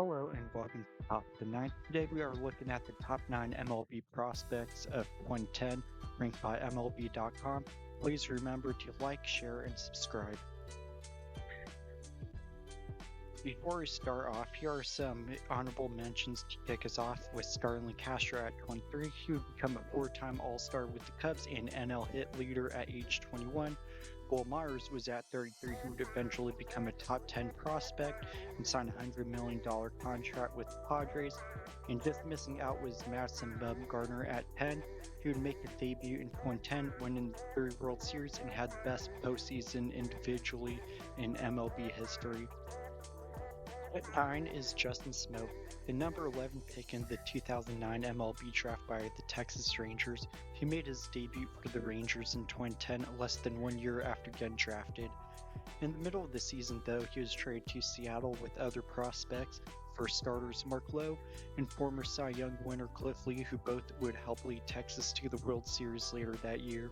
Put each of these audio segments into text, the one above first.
Hello and welcome to Top of the Ninth. Today we are looking at the top 9 MLB prospects of 2010, ranked by MLB.com. Please remember to like, share, and subscribe. Before we start off, here are some honorable mentions to kick us off with Starlin Castro at 23. He would become a four-time All-Star with the Cubs and NL hit leader at age 21. Will Myers was at 33, who would eventually become a top 10 prospect and sign a $100 million contract with the Padres. And just missing out was Madison Bumgarner at 10. He would make a debut in 2010, winning the third World Series, and had the best postseason individually in MLB history. At 9 is Justin Smoak, the number 11 pick in the 2009 MLB draft by the Texas Rangers. He made his debut for the Rangers in 2010, less than 1 year after getting drafted. In the middle of the season, though, he was traded to Seattle with other prospects for starters Mark Lowe and former Cy Young winner Cliff Lee, who both would help lead Texas to the World Series later that year.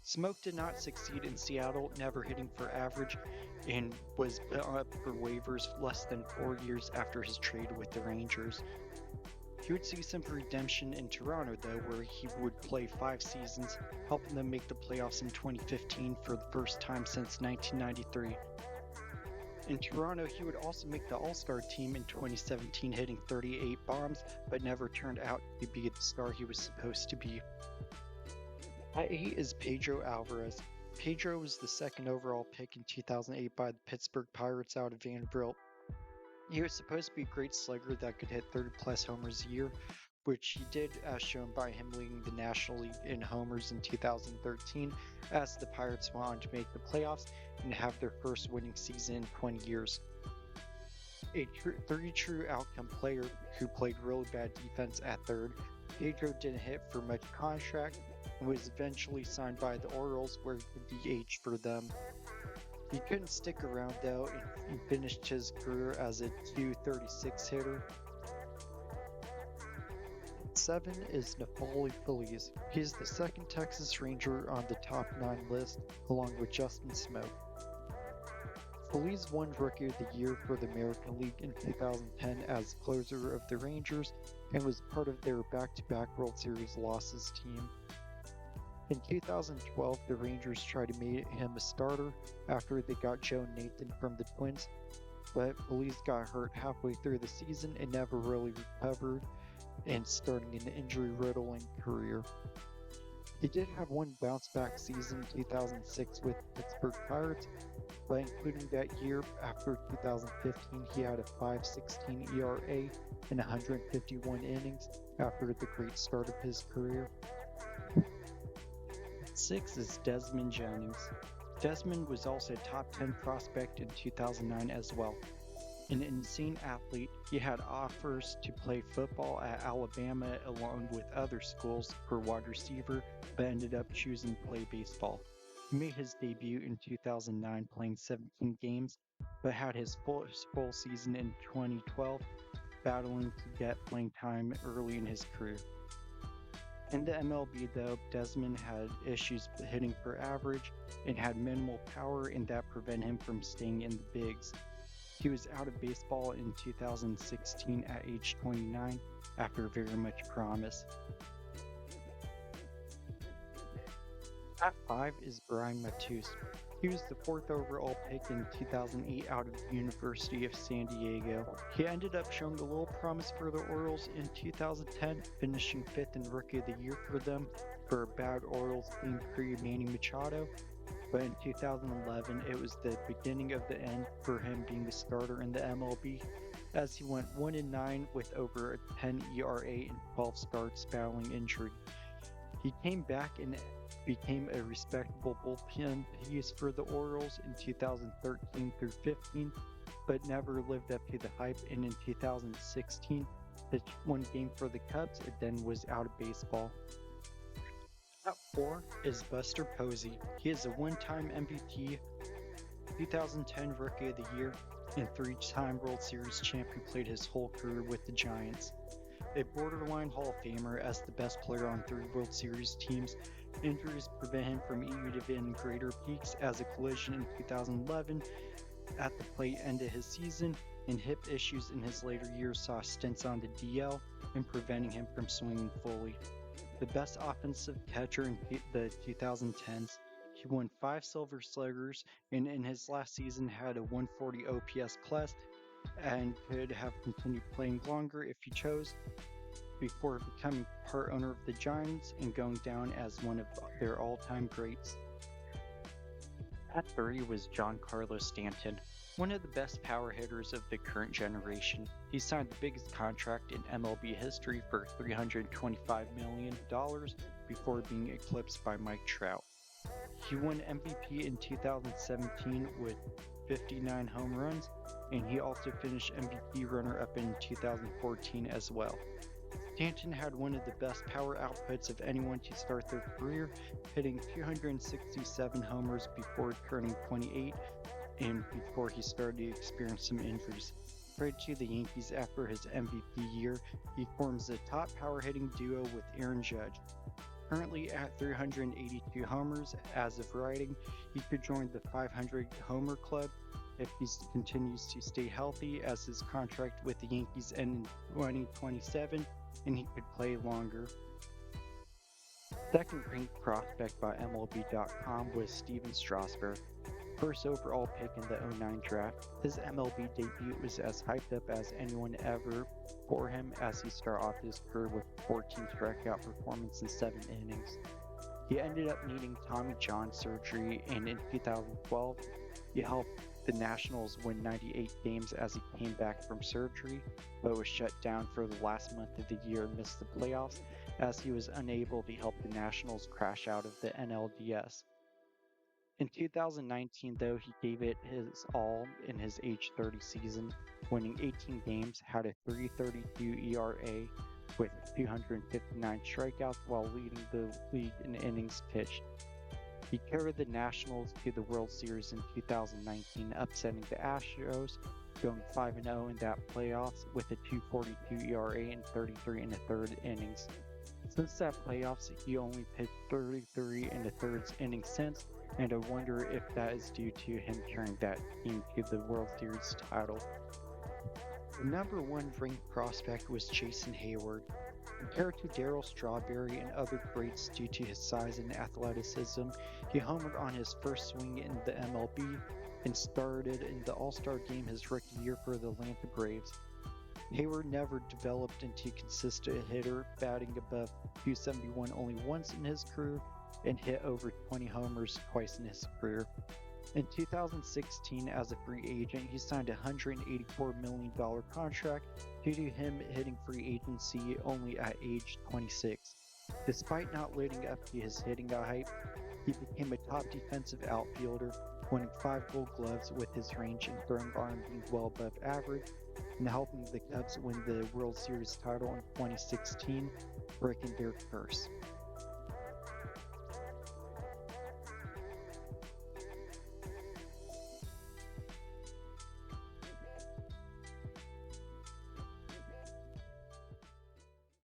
Smoak did not succeed in Seattle, never hitting for average, and was put up for waivers less than 4 years after his trade with the Rangers. He would see some redemption in Toronto, though, where he would play 5 seasons, helping them make the playoffs in 2015 for the first time since 1993. In Toronto, he would also make the All-Star team in 2017, hitting 38 bombs, but never turned out to be the star he was supposed to be. At 8 is Pedro Alvarez. Pedro was the second overall pick in 2008 by the Pittsburgh Pirates out of Vanderbilt. He was supposed to be a great slugger that could hit 30-plus homers a year, which he did, as shown by him leading the National League in homers in 2013, as the Pirates went on to make the playoffs and have their first winning season in 20 years. A true outcome player who played really bad defense at third, Pedro didn't hit for much contract and was eventually signed by the Orioles, where he could DH for them. He couldn't stick around though, and he finished his career as a .236 hitter. 7 is Neftali Feliz. He is the second Texas Ranger on the top 9 list, along with Justin Smoak. Feliz won Rookie of the Year for the American League in 2010 as closer of the Rangers and was part of their back-to-back World Series losses team. In 2012, the Rangers tried to make him a starter after they got Joe Nathan from the Twins, but Feliz got hurt halfway through the season and never really recovered, and starting an injury-riddling career. He did have one bounce-back season in 2006 with Pittsburgh Pirates, but including that year after 2015, he had a 5.16 ERA in 151 innings after the great start of his career. 6 is Desmond Jennings. Desmond was also a top 10 prospect in 2009 as well. An insane athlete, he had offers to play football at Alabama along with other schools for wide receiver, but ended up choosing to play baseball. He made his debut in 2009 playing 17 games, but had his full season in 2012, battling to get playing time early in his career. In the MLB, though, Desmond had issues hitting for average and had minimal power, and that prevented him from staying in the bigs. He was out of baseball in 2016 at age 29 after very much promise. At 5 is Brian Matusz. He was the 4th overall pick in 2008 out of the University of San Diego. He ended up showing a little promise for the Orioles in 2010, finishing 5th in Rookie of the Year for them for a bad Orioles team pre-Manny Machado. But in 2011, it was the beginning of the end for him being a starter in the MLB, as he went 1-9 with over a 10 ERA in 12 starts battling injury. He came back and became a respectable bullpen piece for the Orioles in 2013 through 15, but never lived up to the hype, and in 2016, pitched one game for the Cubs and then was out of baseball. At 4 is Buster Posey. He is a one-time MVP, 2010 Rookie of the Year, and 3-time World Series champ who played his whole career with the Giants. A borderline Hall of Famer as the best player on 3 World Series teams, injuries prevent him from even greater peaks, as a collision in 2011 at the plate ended his season, and hip issues in his later years saw stints on the DL and preventing him from swinging fully. The best offensive catcher in the 2010s, he won 5 Silver Sluggers and in his last season had a 140 OPS plus and could have continued playing longer if he chose, before becoming part owner of the Giants and going down as one of their all-time greats. At 30 was Giancarlo Stanton, one of the best power hitters of the current generation. He signed the biggest contract in MLB history for $325 million before being eclipsed by Mike Trout. He won MVP in 2017 with 59 home runs, and he also finished MVP runner-up in 2014 as well. Stanton had one of the best power outputs of anyone to start their career, hitting 267 homers before turning 28 and before he started to experience some injuries. Traded to the Yankees after his MVP year, he forms the top power hitting duo with Aaron Judge. Currently at 382 homers as of writing, he could join the 500 homer club if he continues to stay healthy, as his contract with the Yankees ends in 2027 and he could play longer. Second ranked prospect by MLB.com was Steven Strasburg, first overall pick in the 09 draft. His MLB debut was as hyped up as anyone ever for him, as he started off his career with 14 strikeout performance in 7 innings. He ended up needing Tommy John surgery, and in 2012, he helped the Nationals win 98 games as he came back from surgery, but was shut down for the last month of the year and missed the playoffs, as he was unable to help the Nationals crash out of the NLDS. In 2019, though, he gave it his all in his age 30 season, winning 18 games, had a 3.32 ERA with 259 strikeouts while leading the league in innings pitched. He carried the Nationals to the World Series in 2019, upsetting the Astros, going 5-0 in that playoffs with a 2.42 ERA and 33 1/3 innings. Since that playoffs, he only pitched 33 1/3 innings since, and I wonder if that is due to him carrying that team to the World Series title. The number 1 ranked prospect was Jason Heyward. Compared to Darryl Strawberry and other greats due to his size and athleticism, he homered on his first swing in the MLB and started in the All-Star game his rookie year for the Atlanta Braves. Heyward never developed into a consistent hitter, batting above .271 only once in his career and hit over 20 homers twice in his career. In 2016, as a free agent, he signed a $184 million contract due to him hitting free agency only at age 26. Despite not living up to his hitting hype, he became a top defensive outfielder, winning 5 Gold Gloves with his range and throwing arm being well above average, and helping the Cubs win the World Series title in 2016, breaking their curse.